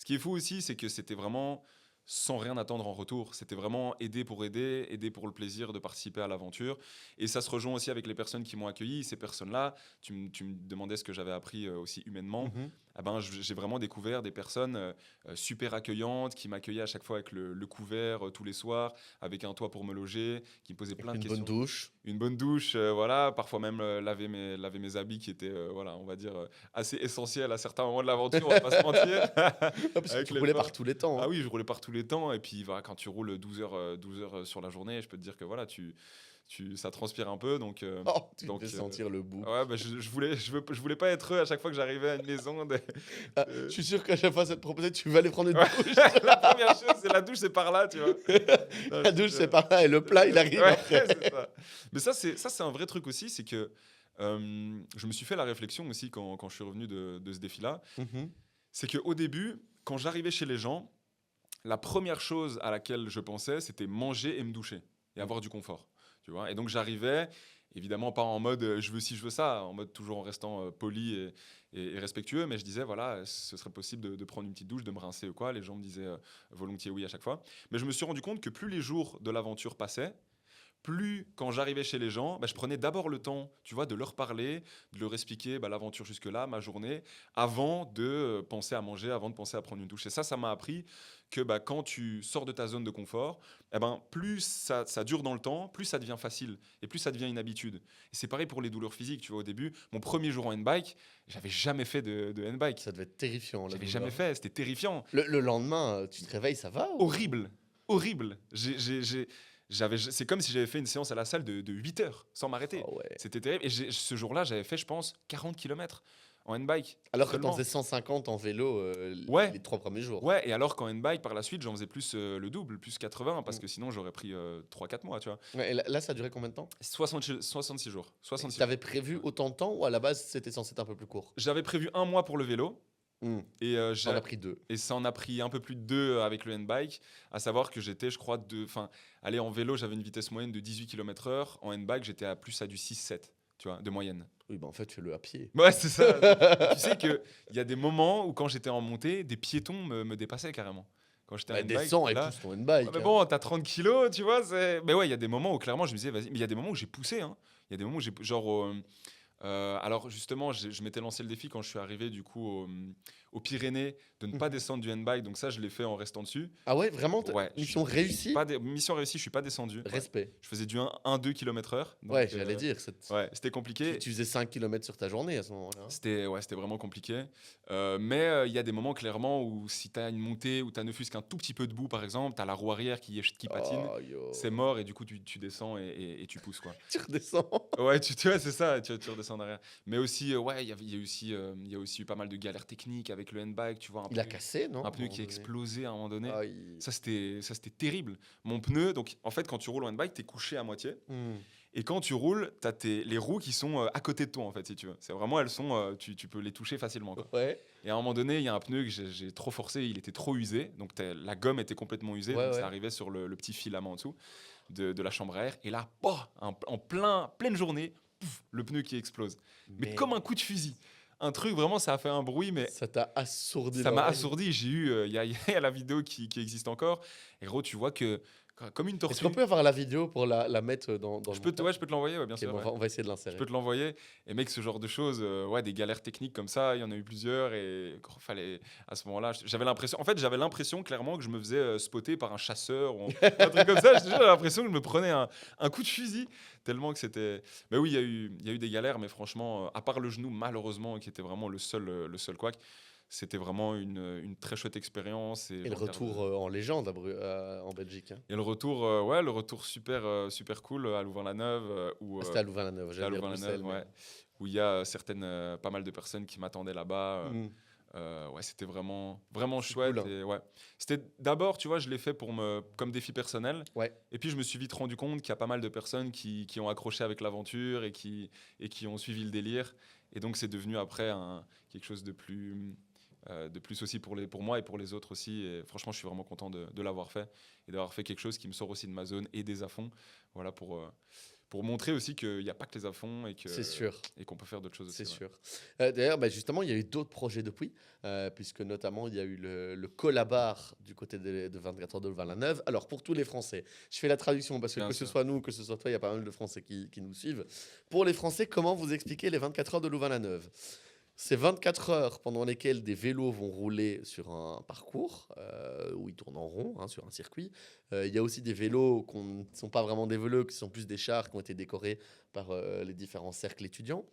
qui est fou aussi, c'est que c'était vraiment sans rien attendre en retour. C'était vraiment aider pour le plaisir de participer à l'aventure. Et ça se rejoint aussi avec les personnes qui m'ont accueilli. Ces personnes-là, tu me demandais ce que j'avais appris aussi humainement. Mhm. Ah ben, j'ai vraiment découvert des personnes super accueillantes qui m'accueillaient à chaque fois avec le couvert tous les soirs, avec un toit pour me loger, qui me posaient plein Avec de une bonne questions. douche. Une bonne douche, voilà, parfois même laver mes habits qui étaient, voilà, on va dire, assez essentiels à certains moments de l'aventure, on va pas se mentir, Ah, parce que avec tu roulais l'effort. par tous les temps, Ah hein. oui, je roulais par tous les temps, et puis voilà, quand tu roules 12 heures sur la journée, je peux te dire que voilà, ça transpire un peu, Oh, tu donc devais sentir le bout. ouais, bah, je voulais pas être eux à chaque fois que j'arrivais à une maison. Ah, je De- suis sûr qu'à chaque fois, ça te proposait, tu vas aller prendre une Ouais, douche. la première chose, c'est la douche, c'est par là, tu vois. Non, La douche, c'est par là, et le plat, il arrive Ouais, après. c'est ça. Mais ça, c'est un vrai truc aussi, c'est que je me suis fait la réflexion aussi quand je suis revenu de ce défi-là. Mhm. C'est qu'au début, quand j'arrivais chez les gens, la première chose à laquelle je pensais, c'était manger et me doucher et avoir du confort. Tu vois. Et donc j'arrivais, évidemment pas en mode je veux ci, je veux ça, en mode toujours en restant poli et respectueux, mais je disais voilà, ce serait possible de prendre une petite douche, de me rincer ou quoi. Les gens me disaient volontiers oui à chaque fois. Mais je me suis rendu compte que plus les jours de l'aventure passaient, plus quand j'arrivais chez les gens, bah, je prenais d'abord le temps, tu vois, de leur parler, de leur expliquer bah, l'aventure jusque-là, ma journée, avant de penser à manger, avant de penser à prendre une douche. Et ça m'a appris que bah, quand tu sors de ta zone de confort, eh ben, plus ça dure dans le temps, plus ça devient facile et plus ça devient une habitude. Et c'est pareil pour les douleurs physiques. Tu vois, au début, mon premier jour en handbike, j'avais jamais fait de handbike. Ça devait être terrifiant, la J'avais jamais douleur. fait, c'était terrifiant. Le lendemain, tu te réveilles, ça va ou... Horrible, horrible. C'est comme si j'avais fait une séance à la salle de 8 heures sans m'arrêter. Ah ouais. C'était terrible. Et ce jour-là, j'avais fait, je pense, 40 kilomètres en handbike Alors que t'en seulement. faisais 150 en vélo Ouais, les 3 premiers jours. ouais. Et alors qu'en handbike, par la suite, j'en faisais plus le double, plus 80, parce Mm. que sinon, j'aurais pris 3-4 mois, tu vois. Ouais, et là, ça a duré combien de temps? 66 jours. 66 jours. T'avais prévu autant de temps ou à la base, c'était censé être un peu plus court? J'avais prévu 1 mois pour le vélo. Mm. Et, T'en as pris 2. et ça en a pris un peu plus de 2 avec le handbike, à savoir que j'étais, je crois, enfin, allez, en vélo, j'avais une vitesse moyenne de 18 km/h. En handbike, j'étais à plus à du 6-7, tu vois, de moyenne. Oui, bah en fait, fais-le à pied. Ouais, c'est ça. Et tu sais qu'il y a des moments où, quand j'étais en montée, des piétons me dépassaient carrément. Quand j'étais en Bah, handbike, descends j'étais et là. pousse ton Ouais, handbike, mais hein. bon, t'as 30 kilos, tu vois. Mais ouais, il y a des moments où clairement je me disais, vas-y. Mais il y a des moments où j'ai poussé, hein. Il y a des moments où j'ai. Genre, Alors justement, je m'étais lancé le défi quand je suis arrivé du coup aux Pyrénées de ne pas descendre du handbike. Donc ça, je l'ai fait en restant dessus. Ah ouais, vraiment, Ouais, mission je suis réussie? pas mission réussie, je suis pas descendu. Ouais. Respect. Je faisais du 1-2 km/h. Ouais, Donc j'allais dire, ouais, c'était tu, compliqué. tu faisais 5 km sur ta journée à ce moment-là. C'était vraiment compliqué. Mais il y a des moments clairement où si tu as une montée où tu as ne fût-ce qu'un tout petit peu de boue, par exemple, tu as la roue arrière qui patine, Oh, yo. c'est mort et du coup tu descends et tu pousses quoi. Tu redescends. Ouais, tu vois, c'est ça, tu redescends derrière. Mais aussi, ouais, il y a aussi eu pas mal de galères techniques avec le handbike, tu vois, Il a cassé, non? un à un pneu moment qui a donné explosé à un moment donné. Aïe. Ça, c'était terrible. Mon pneu, donc en fait, quand tu roules en handbike, tu es couché à moitié. Hmm. Et quand tu roules, tu as les roues qui sont à côté de toi, en fait, si tu veux. C'est vraiment, elles sont, tu peux les toucher facilement, quoi. Ouais, Et à un moment donné, il y a un pneu que j'ai trop forcé, il était trop usé. Donc la gomme était complètement usée, ouais, donc ça ouais. arrivait sur le petit filament en dessous de la chambre à air. Et là, en pleine journée, pouf, le pneu qui explose. Mais Mais comme un coup de fusil. Un truc, vraiment, ça a fait un bruit, mais ça t'a assourdi ça m'a l'oreille. assourdi. J'ai eu, il y a la vidéo qui existe encore. Et gros, tu vois que, comme une Est-ce tortue, qu'on peut avoir la vidéo pour la mettre dans le montage? ouais, je peux te l'envoyer, ouais, bien Ok, sûr. bon, Ouais. on va essayer de Je l'insérer. peux te l'envoyer. Et mec, ce genre de choses, ouais, des galères techniques comme ça, il y en a eu plusieurs. Et gros, fallait, à ce moment-là, j'avais l'impression clairement que je me faisais spotter par un chasseur ou un truc comme ça. J'avais l'impression que je me prenais un coup de fusil, tellement que c'était. Mais oui, il y a eu des galères, mais franchement, à part le genou, malheureusement, qui était vraiment le seul couac, c'était vraiment une très chouette expérience. Et le j'en garde- retour en légende en Belgique. Hein. Et le retour, ouais, le retour super cool à Louvain-la-Neuve, où Ah, c'était à Louvain-la-Neuve, c'était à j'allais dire Louvain-la-Neuve, Bruxelles. ouais, où il y a pas mal de personnes qui m'attendaient là-bas. Hmm. Ouais, c'était vraiment C'est chouette. cool, hein. Et ouais. C'était d'abord, tu vois, je l'ai fait comme défi personnel. Ouais, Et puis je me suis vite rendu compte qu'il y a pas mal de personnes qui ont accroché avec l'aventure et qui ont suivi le délire. Et donc c'est devenu après quelque chose de plus aussi pour moi et pour les autres aussi. Et franchement, je suis vraiment content de l'avoir fait et d'avoir fait quelque chose qui me sort aussi de ma zone et des à-fonds. Voilà, pour montrer aussi qu'il n'y a pas que les à-fonds c'est sûr. et qu'on peut faire d'autres choses aussi. C'est Ouais. sûr. D'ailleurs, bah, justement, il y a eu d'autres projets depuis, puisque notamment il y a eu le Collabar du côté de 24 heures de Louvain-la-Neuve. Alors, pour tous les Français, je fais la traduction parce que Bien que ce sûr. soit nous, que ce soit toi, il y a pas mal de Français qui nous suivent. Pour les Français, comment vous expliquez les 24 heures de Louvain-la-Neuve? C'est 24 heures pendant lesquelles des vélos vont rouler sur un parcours où ils tournent en rond, hein, sur un circuit. Il y a aussi des vélos qui ne sont pas vraiment des vélos, qui sont plus des chars qui ont été décorés par les différents cercles étudiants.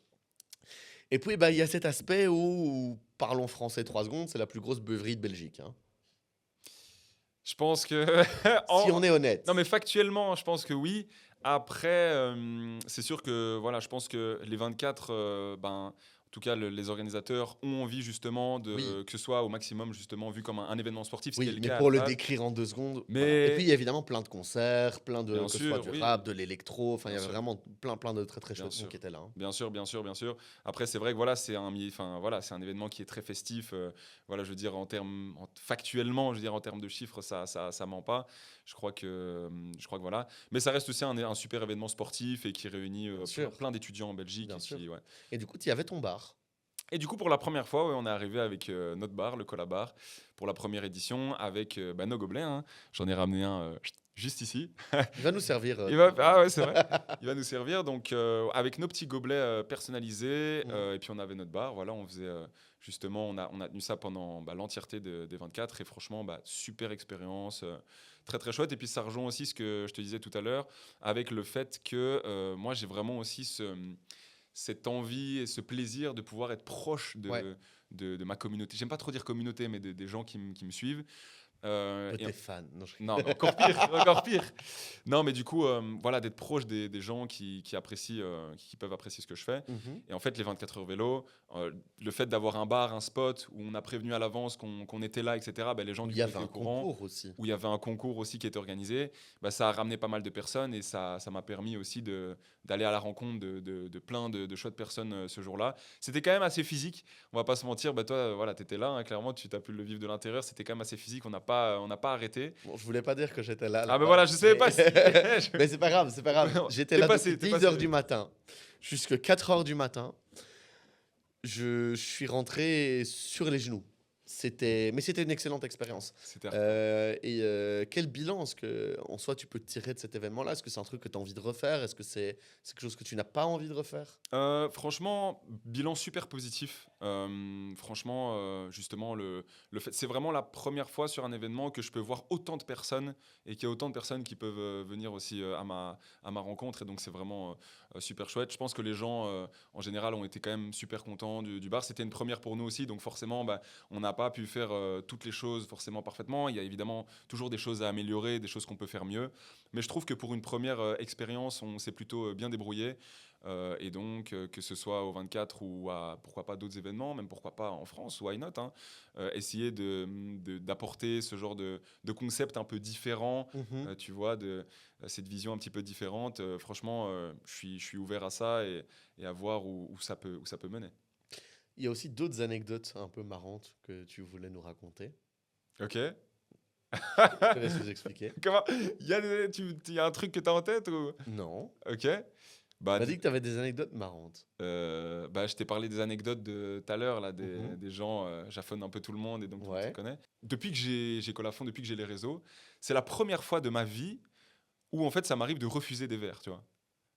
Et puis, bah, il y a cet aspect où, parlons français 3 secondes, c'est la plus grosse beuverie de Belgique. Hein. Je pense que. Si on est honnête. Non, mais factuellement, je pense que oui. Après, c'est sûr que voilà, je pense que les 24, en tout cas, les organisateurs ont envie justement Oui. que ce soit au maximum justement vu comme un événement sportif, ce qui est Oui, le mais cas à pour la le base. décrire en 2 secondes. Voilà. Mais Et puis, il y a évidemment plein de concerts, plein de. bien Que ce soit sûr, du oui, rap, de l'électro. Enfin, il y bien avait sûr. vraiment plein de très très Bien chouettes sons sûr. qui étaient là. Hein. Bien sûr, bien sûr, bien sûr. Après, c'est vrai que voilà, c'est un événement qui est très festif. Voilà, je veux dire factuellement, je veux dire en termes de chiffres, ça ment pas. Je crois que voilà. Mais ça reste aussi un super événement sportif et qui réunit sûr. plein d'étudiants en Belgique. Bien Et sûr. ouais. Et du coup, tu y avais ton bar. Et du coup, pour la première fois, ouais, on est arrivé avec notre bar, le Collabar, pour la première édition, avec nos gobelets. Hein. J'en ai ramené un juste ici. Il va nous servir. Ah ouais, c'est vrai. Il va nous servir donc avec nos petits gobelets personnalisés. Mhm. Et puis on avait notre bar. Voilà, on faisait justement, on a tenu ça pendant l'entièreté des 24. Et franchement, super expérience, très très chouette. Et puis ça rejoint aussi ce que je te disais tout à l'heure, avec le fait que moi j'ai vraiment aussi cette envie et ce plaisir de pouvoir être proche Ouais. de ma communauté. J'aime pas trop dire communauté, mais des gens qui me suivent. De Et tes fans. Non, non, mais encore pire, encore pire. Non, mais du coup, voilà, d'être proche des gens qui apprécient, qui peuvent apprécier ce que je fais. Mhm. Et en fait, les 24 heures vélo, le fait d'avoir un bar, un spot où on a prévenu à l'avance qu'on était là, etc., les gens Où du il y coup avait étaient un au courant. concours aussi. Où il y avait un concours aussi qui était organisé, ça a ramené pas mal de personnes et ça m'a permis aussi d'aller à la rencontre de plein de chouettes personnes ce jour-là. C'était quand même assez physique, on va pas se mentir. Toi, voilà, tu étais là, hein, clairement, tu as pu le vivre de l'intérieur. C'était quand même assez physique, on n'a pas arrêté. Bon, je voulais pas dire que j'étais là. Ah, ben voilà, je savais pas si. Mais c'est pas grave, c'est pas grave. J'étais T'es là passé, depuis t'es 10 heures passé. du matin jusqu'à 4 heures du matin. Je suis rentré sur les genoux. c'était une excellente expérience. C'était hardcore. Quel bilan est-ce que, en soi, tu peux tirer de cet événement-là? Est-ce que c'est un truc que tu as envie de refaire? Est-ce que c'est quelque chose que tu n'as pas envie de refaire? Franchement, bilan super positif. Franchement, justement, le fait, c'est vraiment la première fois sur un événement que je peux voir autant de personnes et qu'il y a autant de personnes qui peuvent venir aussi à ma rencontre. Et donc, c'est vraiment super chouette. Je pense que les gens, en général, ont été quand même super contents du bar. C'était une première pour nous aussi. Donc, forcément, bah, on n'a pas pu faire toutes les choses forcément parfaitement. Il y a évidemment toujours des choses à améliorer, des choses qu'on peut faire mieux. Mais je trouve que pour une première expérience, on s'est plutôt bien débrouillé. Et donc, que ce soit au 24 ou à pourquoi pas d'autres événements, même pourquoi pas en France, why not, hein, essayer d'apporter ce genre de concept un peu différent, Mhm. tu vois, cette vision un petit peu différente. Franchement, je suis ouvert à ça et à voir où ça peut mener. Il y a aussi d'autres anecdotes un peu marrantes que tu voulais nous raconter. Ok. Je te laisse vous expliquer. Comment? Il y a un truc que tu as en tête ou... Non. Ok. Tu Bah, m'as dit que tu avais des anecdotes marrantes. bah, je t'ai parlé des anecdotes de tout à l'heure, là, des, Mhm. des gens, j'affonne un peu tout le monde et donc tout le monde se Ouais. connaît. Depuis que j'ai Colafon, depuis que j'ai les réseaux, c'est la première fois de ma vie où en fait ça m'arrive de refuser des verres, tu vois.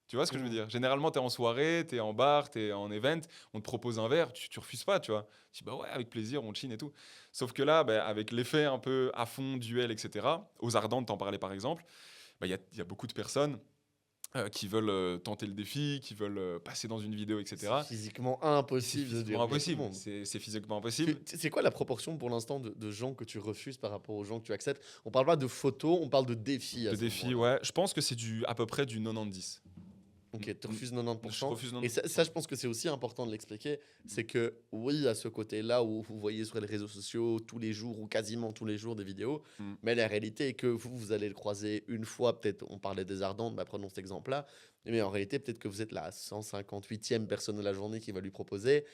Tu vois ce que je veux Mhm. dire? Généralement, tu es en soirée, tu es en bar, tu es en event, on te propose un verre, tu refuses pas, tu vois. Tu dis bah ouais, avec plaisir, on chine et tout. Sauf que là, bah, avec l'effet un peu à fond, duel, etc., aux Ardentes, t'en parlais par exemple, bah, il y a beaucoup de personnes qui veulent tenter le défi, qui veulent passer dans une vidéo, C'est etc. physiquement C'est impossible de dire physiquement oui à tout le impossible. monde. C'est physiquement impossible. C'est quoi la proportion pour l'instant de gens que tu refuses par rapport aux gens que tu acceptes? On parle pas de photos, on parle de défis à Le ce défi, moment-là. ouais. Je pense que c'est à peu près du 90. Ok, tu Mm, refuses Je 90%. refuse Et 90%. ça, je pense que c'est aussi important de l'expliquer. C'est que oui, à ce côté-là où vous voyez sur les réseaux sociaux tous les jours ou quasiment tous les jours des vidéos, Mm. mais la réalité est que vous allez le croiser une fois, peut-être, on parlait des Ardentes, bah, prenons cet exemple-là. Mais en réalité, peut-être que vous êtes la 158e personne de la journée qui va lui proposer.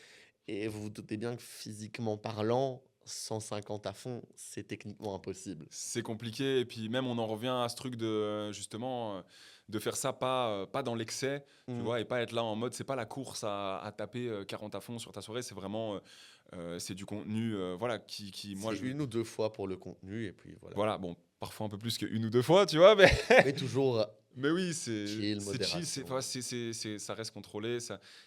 Et vous vous doutez bien que physiquement parlant, 150 à fond, c'est techniquement impossible. C'est compliqué. Et puis même, on en revient à ce truc de, justement, de faire ça pas dans l'excès, tu Mm. vois, et pas être là en mode, c'est pas la course à taper 40 à fond sur ta soirée, c'est vraiment, c'est du contenu, voilà, moi, C'est une ou deux fois pour le contenu, et puis voilà. voilà, bon, parfois un peu plus qu'une ou deux fois, tu vois, mais Mais toujours Mais oui, c'est chill, c'est chill, modération. ouais, ça reste contrôlé.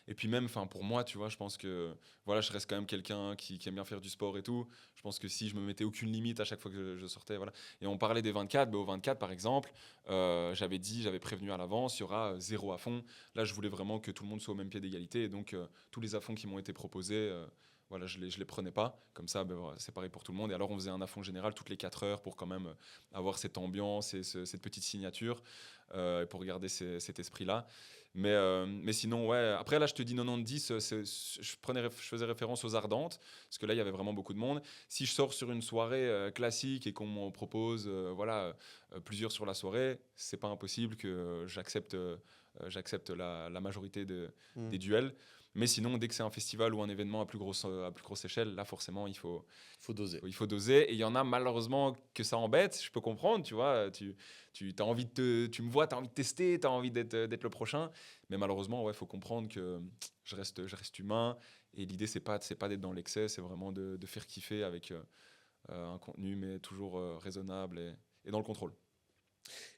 Et puis même, enfin, pour moi, tu vois, je pense que voilà, je reste quand même quelqu'un qui aime bien faire du sport et tout. Je pense que si je me mettais aucune limite à chaque fois que je sortais, voilà. Et on parlait des 24, au 24 par exemple, j'avais prévenu à l'avance, il y aura zéro à fond. Là, je voulais vraiment que tout le monde soit au même pied d'égalité. Et donc, tous les à fond qui m'ont été proposés, voilà, je les prenais pas. Comme ça, ben, voilà, c'est pareil pour tout le monde. Et alors, on faisait un à fond général toutes les 4 heures pour quand même avoir cette ambiance et cette petite signature pour garder cet esprit-là. Mais sinon, ouais. Après, là, je te dis 90, je faisais référence aux Ardentes, parce que là, il y avait vraiment beaucoup de monde. Si je sors sur une soirée classique et qu'on me propose voilà, plusieurs sur la soirée, c'est pas impossible que j'accepte la majorité Mm. des duels. Mais sinon, dès que c'est un festival ou un événement à plus grosse échelle, là, forcément, il faut, Faut doser. il faut doser. Et il y en a malheureusement que ça embête, je peux comprendre, tu vois. Tu as envie tu me vois, tu as envie de tester, tu as envie d'être le prochain. Mais malheureusement, ouais, il faut comprendre que je reste humain. Et l'idée, c'est pas d'être dans l'excès, c'est vraiment de faire kiffer avec un contenu, mais toujours raisonnable et dans le contrôle.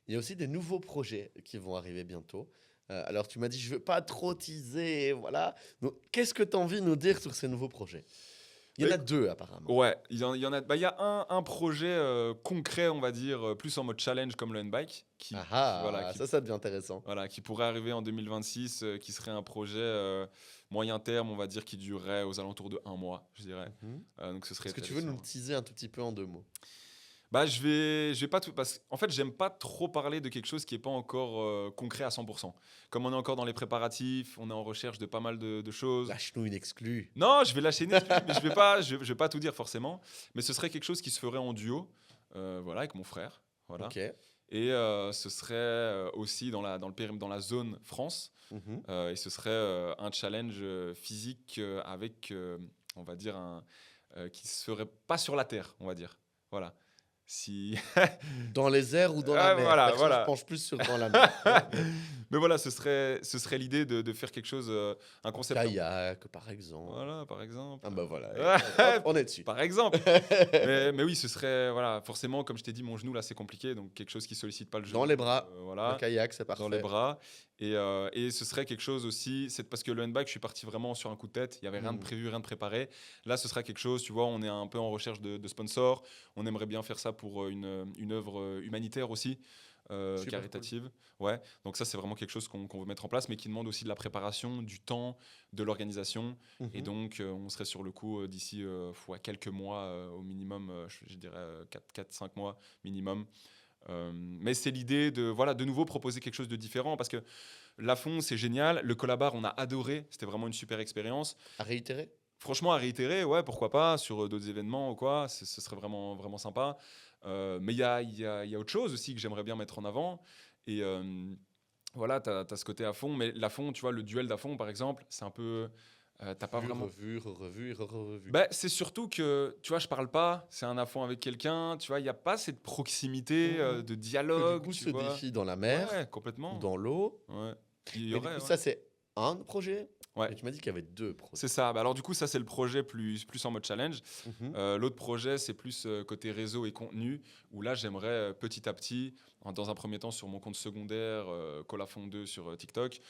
Il y a aussi des nouveaux projets qui vont arriver bientôt. Alors, tu m'as dit, je veux pas trop teaser, voilà. Donc, qu'est-ce que tu as envie de nous dire sur ces nouveaux projets? Il y Bah, en a deux, apparemment. Ouais, il y en a. Bah, il y a un projet concret, on va dire, plus en mode challenge comme le N-Bike, Ah voilà, ah, ça devient intéressant. voilà, qui pourrait arriver en 2026, qui serait un projet moyen terme, on va dire, qui durerait aux alentours de un mois, je dirais. Mhm. Donc ce serait Est-ce que tu veux nous intéressant. le teaser un tout petit peu en deux mots? Bah, je vais pas tout, parce qu'en fait, j'aime pas trop parler de quelque chose qui est pas encore concret à 100%. Comme on est encore dans les préparatifs, on est en recherche de pas mal de choses. Lâche-nous une exclue. Non, je vais lâcher une exclue, mais je vais pas tout dire forcément. Mais ce serait quelque chose qui se ferait en duo, voilà, avec mon frère, voilà. Ok. Et ce serait aussi dans la zone France. Mhm. Et ce serait un challenge physique avec, on va dire, qui se ferait pas sur la terre, on va dire. Voilà. Si... Dans les airs ou dans la mer? Voilà, Perso, je voilà. penche plus sur dans la mer. Mais voilà, ce serait l'idée de faire quelque chose, un concept. Kayak, par exemple. Voilà, par exemple. Ah bah voilà, Ouais, hop, on est dessus. par exemple. Mais oui, ce serait, voilà, forcément, comme je t'ai dit, mon genou, là, c'est compliqué. Donc, quelque chose qui sollicite pas le genou. Dans les bras, le Voilà, kayak, c'est dans les parfait. bras. Et ce serait quelque chose aussi, c'est parce que le handbag, je suis parti vraiment sur un coup de tête. Il n'y avait rien de prévu, rien de préparé. Là, ce sera quelque chose, tu vois, on est un peu en recherche de sponsors. On aimerait bien faire ça pour une œuvre humanitaire aussi, Super caritative. Ouais. Donc ça, c'est vraiment quelque chose qu'on veut mettre en place, mais qui demande aussi de la préparation, du temps, de l'organisation. Et Mhm. donc, on serait sur le coup d'ici quelques mois au minimum, je dirais 4-5 mois minimum. Mais c'est l'idée de, voilà, de nouveau proposer quelque chose de différent parce que Lafond, c'est génial. Le Collabar, on a adoré. C'était vraiment une super expérience. À réitérer? Franchement, à réitérer, ouais, pourquoi pas, sur d'autres événements ou quoi, ce serait vraiment, vraiment sympa. Mais il y a autre chose aussi que j'aimerais bien mettre en avant. Et voilà, tu as ce côté à fond. Mais Lafond, tu vois, le duel d'Afond, par exemple, c'est un peu. T'as pas Vu, vraiment. revu, revu et revu. Bah, c'est surtout que, tu vois, je parle pas, c'est un affront avec quelqu'un, tu vois, il n'y a pas cette proximité Mhm. de Que du dialogue, coup, tu ce vois. défi dans la Ouais, mer ou complètement. dans l'eau. Ouais. Il y Mais du aurait, coup, ouais. ça, c'est un projet. Ouais, Mais tu m'as dit qu'il y avait deux projets. c'est ça. Bah, alors, du coup, ça, c'est le projet plus en mode challenge. Mhm. L'autre projet, c'est plus côté réseau et contenu, où là, j'aimerais petit à petit, dans un premier temps sur mon compte secondaire, Colafond 2 sur TikTok,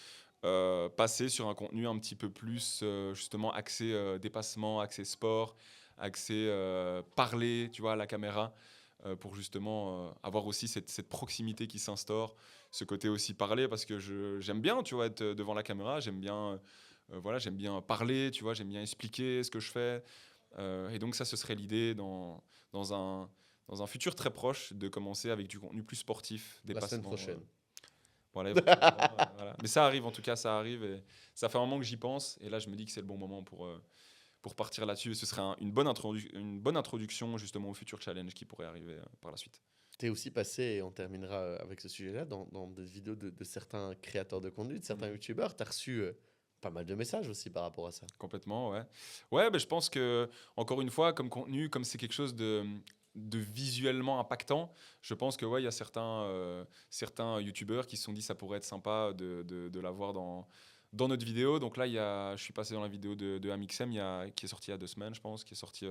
passer sur un contenu un petit peu plus justement axé dépassement, axé sport, axé parler, tu vois, à la caméra, pour justement avoir aussi cette proximité qui s'instaure, ce côté aussi parler, parce que j'aime bien, tu vois, être devant la caméra, voilà, j'aime bien parler, tu vois, j'aime bien expliquer ce que je fais. Et donc ça, ce serait l'idée dans un futur très proche de commencer avec du contenu plus sportif, La semaine dépassement. prochaine. Voilà, éventuellement, voilà. Mais ça arrive, en tout cas, ça arrive. Et ça fait un moment que j'y pense. Et là, je me dis que c'est le bon moment pour partir là-dessus. Et ce serait une bonne introduction justement au futur challenge qui pourrait arriver par la suite. T'es aussi passé, et on terminera avec ce sujet-là, dans des vidéos de certains créateurs de contenu, de certains Mhm. youtubeurs. T'as reçu pas mal de messages aussi par rapport à ça. Complètement, ouais. Ouais, ben, je pense que, encore une fois, comme contenu, comme c'est quelque chose de visuellement impactant, je pense que ouais, il y a certains youtubeurs qui se sont dit ça pourrait être sympa de l'avoir dans notre vidéo. Donc là, je suis passé dans la vidéo de Amixem qui est sortie il y a 2 semaines, je pense, qui est sortie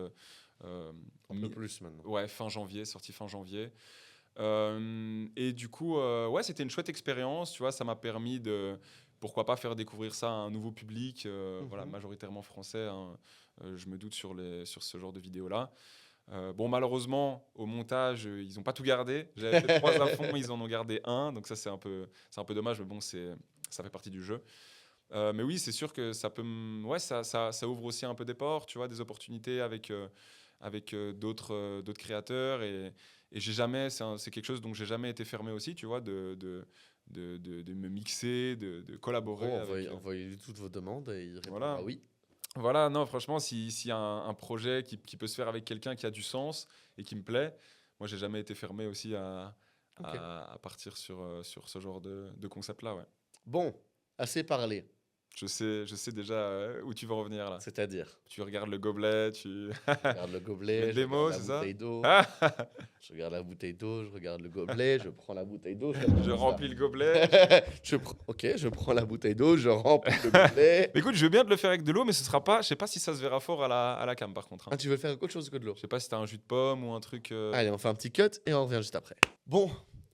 Un peu plus maintenant. ouais, fin janvier, sortie fin janvier. Et du coup, ouais, c'était une chouette expérience, tu vois, ça m'a permis de, pourquoi pas faire découvrir ça à un nouveau public, voilà, Mhm. majoritairement français, hein, je me doute sur ce genre de vidéo-là. Bon, malheureusement, au montage, ils n'ont pas tout gardé. J'avais fait 3 à fond, ils en ont gardé un, donc ça c'est un peu dommage, mais bon, ça fait partie du jeu. Mais oui, c'est sûr que ça peut, ouais, ça ouvre aussi un peu des portes, tu vois, des opportunités avec d'autres créateurs et c'est quelque chose dont j'ai jamais été fermé aussi, tu vois, de me mixer, de collaborer Bon, avec. envoyez-lui toutes vos demandes et il répondra Voilà. oui. Voilà, non, franchement, s'il y a un projet qui peut se faire avec quelqu'un qui a du sens et qui me plaît, moi, j'ai jamais été fermé aussi à, Ok. à, à partir sur ce genre de concept-là, ouais. Bon, assez parlé. Je sais déjà où tu vas en venir là. C'est-à-dire, Tu regardes le gobelet, tu. je regarde le Tu mets gobelet, de je regarde l'émo, la c'est ça? bouteille d'eau. Ah. Je regarde la bouteille d'eau, je regarde le gobelet, je prends la bouteille d'eau, je fais Je attention ça. remplis le gobelet. Ok, je prends la bouteille d'eau, je remplis le gobelet. Mais écoute, je veux bien te le faire avec de l'eau, mais ce sera pas. Je sais pas si ça se verra fort à la cam par contre, hein. Ah, tu veux le faire avec autre chose que de l'eau? Je sais pas si t'as un jus de pomme ou un truc. Allez, on fait un petit cut et on revient juste après. Bon,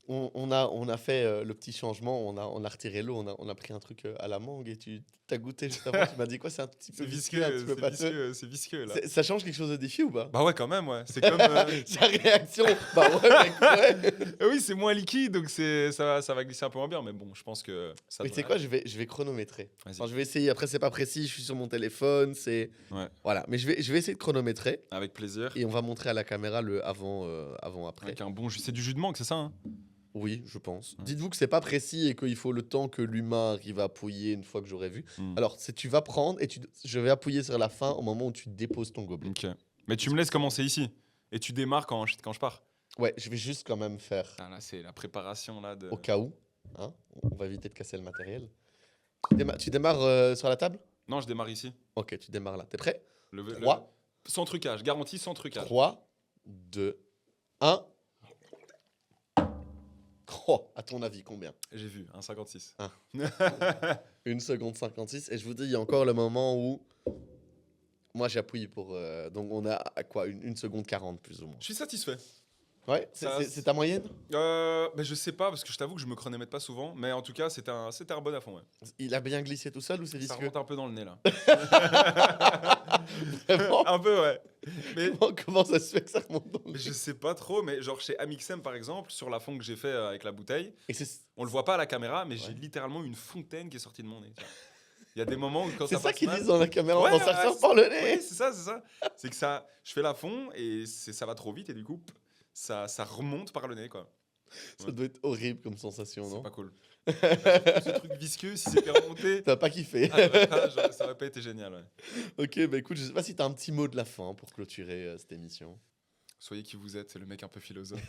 on a fait le petit changement, on a retiré l'eau, on a pris un truc à la mangue et tu t'as goûté juste avant, tu m'as dit quoi, c'est un petit peu C'est visqueux, un petit visqueux, peu c'est pâteux. visqueux, c'est visqueux là. Ça change quelque chose de défi ou pas? Bah ouais, quand même, ouais. C'est comme. Sa réaction, bah ouais, mec, ouais. Oui, c'est moins liquide, donc ça va glisser un peu moins bien, mais bon, je pense que ça Mais tu sais devrait quoi, je vais chronométrer. aller. Enfin, Vas-y. je vais essayer, après c'est pas précis, je suis sur mon téléphone, c'est... Ouais, Voilà, mais je vais essayer de chronométrer avec plaisir. et on va montrer à la caméra le avant-après. Avec un bon jus. C'est du jus de mangue, c'est ça, hein? Oui, je pense. Ouais. Dites-vous que c'est pas précis et qu'il faut le temps que l'humain arrive à appuyer une fois que j'aurai vu. Hmm. Alors, tu vas prendre et je vais appuyer sur la fin au moment où tu déposes ton gobelet. Ok. Mais tu me laisses commencer ici. Et tu démarres quand je pars. Ouais, je vais juste quand même faire Ah, là, c'est la préparation là de. au cas où. Hein, on va éviter de casser le matériel. Tu démarres sur la table? Non, je démarre ici. Ok, tu démarres là. T'es prêt? Le- 3, Sans trucage, garantie sans trucage. 3, 2, 1. Oh, à ton avis, combien? J'ai vu, 1,56. 1 seconde 56. Et je vous dis, il y a encore le moment où moi j'appuie pour. Donc on a à quoi 1 seconde 40 plus ou moins. Je suis satisfait. Ouais, Ça, c'est ta moyenne? Mais je sais pas, parce que je t'avoue que je me chronomètre pas souvent, mais en tout cas, c'était un bon à fond. Ouais. Il a bien glissé tout seul ou c'est Ça visqueux? remonte un peu dans le nez, là. Vraiment? Un peu, ouais. Mais Comment ça se fait que ça remonte dans le je nez? sais pas trop, mais genre chez Amixem, par exemple, sur la fond que j'ai fait avec la bouteille, Et c'est on le voit pas à la caméra, mais j'ai Ouais. littéralement une fontaine qui est sortie de mon nez. Tu vois. Il y a des moments où quand c'est ça ça passe qu'ils mal... disent dans la caméra, Ouais, non, ça ouais, ressort par le nez. oui, c'est ça, c'est ça. C'est que ça, je fais la fond et ça va trop vite et du coup, ça remonte par le nez, quoi. Ça doit être horrible comme sensation, C'est non? pas cool. Ce truc visqueux, si c'était remonté, T'as pas kiffé. ça aurait pas été génial. Ouais. Ok, bah écoute, je sais pas si t'as un petit mot de la fin pour clôturer cette émission. Soyez qui vous êtes, c'est le mec un peu philosophe.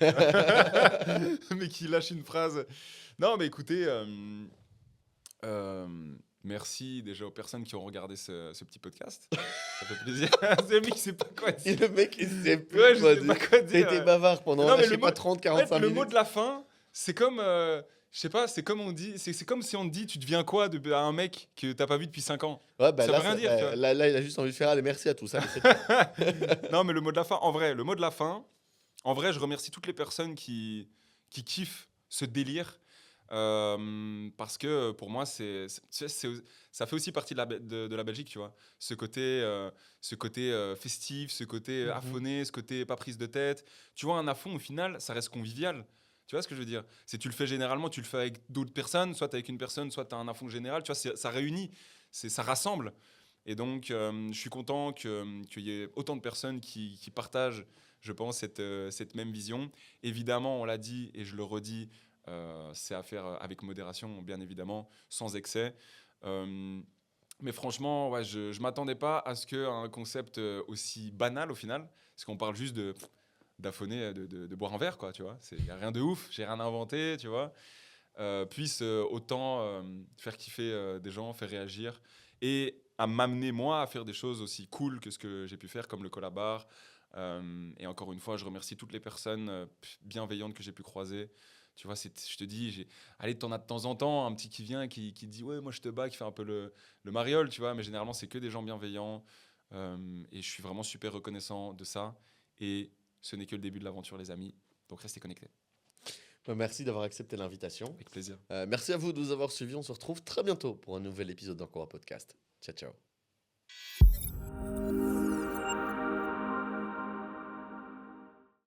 Mais qui lâche une phrase. Non, mais écoutez, merci déjà aux personnes qui ont regardé ce petit podcast. Ça fait plaisir. C'est le mec qui sait pas quoi Et dire. le mec, il sait plus Ouais, je quoi sais dire. pas quoi T'as dire. été bavard pendant, Non, mais je sais le pas, mot- 30, En 45 fait, le minutes. mot de la fin, c'est comme, je sais pas, c'est comme on dit, c'est comme si on te dit, tu deviens quoi à un mec que t'as pas vu depuis 5 ans. Ouais, bah ça là, veut rien dire, tu vois. là, il a juste envie de faire allez, merci à tous. Allez, c'est tout. Non, mais le mot de la fin, en vrai, le mot de la fin, en vrai, je remercie toutes les personnes qui kiffent ce délire. Parce que pour moi, ça fait aussi partie de la Belgique, tu vois. Ce côté festif, ce côté Mhm. affonné, ce côté pas prise de tête. Tu vois, un affont, au final, ça reste convivial. Tu vois ce que je veux dire? C'est tu le fais généralement, tu le fais avec d'autres personnes, soit avec une personne, soit tu as un affont général. Tu vois, ça réunit, ça rassemble. Et donc, je suis content qu'il y ait autant de personnes qui partagent, je pense, cette même vision. Évidemment, on l'a dit et je le redis, c'est à faire avec modération, bien évidemment, sans excès. Euh, mais franchement, ouais, je ne m'attendais pas à ce qu'un concept aussi banal au final, parce qu'on parle juste d'affonner, de boire un verre, quoi, tu vois. Il n'y a rien de ouf, j'ai rien inventé, tu vois. Puisse autant faire kiffer des gens, faire réagir, et à m'amener, moi, à faire des choses aussi cool que ce que j'ai pu faire, comme le Collabar. Et encore une fois, je remercie toutes les personnes bienveillantes que j'ai pu croiser. Tu vois, je te dis, allez, t'en as de temps en temps un petit qui vient qui te dit ouais, moi je te bats, qui fait un peu le mariole, tu vois, mais généralement c'est que des gens bienveillants. Et je suis vraiment super reconnaissant de ça. Et ce n'est que le début de l'aventure, les amis. Donc restez connectés. Bah, merci d'avoir accepté l'invitation. Avec plaisir. Merci à vous de nous avoir suivis. On se retrouve très bientôt pour un nouvel épisode d'Encore un podcast. Ciao, ciao.